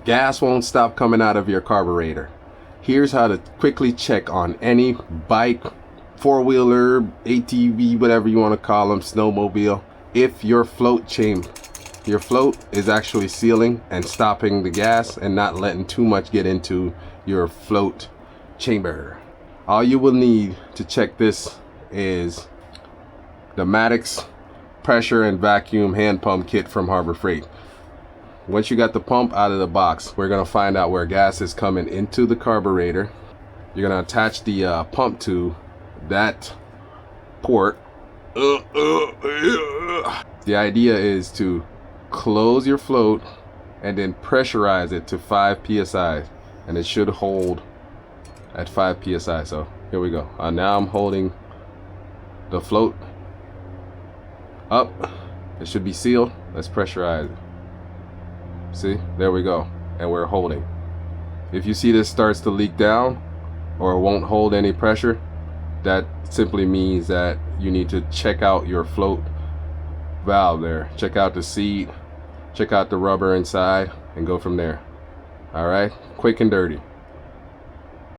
gas won't stop coming out of your carburetor. Here's how to quickly check on any bike, four-wheeler, ATV, whatever you want to call them, snowmobile, if your float is actually sealing and stopping the gas and not letting too much get into your float chamber. All you will need to check this is the Maddox pressure and vacuum hand pump kit from Harbor Freight. Once you got the pump out of the box, we're gonna find out where gas is coming into the carburetor. You're gonna attach the pump to that port. The idea is to close your float and then pressurize it to 5 psi, and it should hold at 5 psi. So here we go. Now I'm holding the float up. It should be sealed. Let's pressurize it. See, there we go, and we're holding. If you see this starts to leak down or won't hold any pressure, that simply means that you need to check out your float valve there. Check out the seat, check out the rubber inside, and go from there. All right, quick and dirty.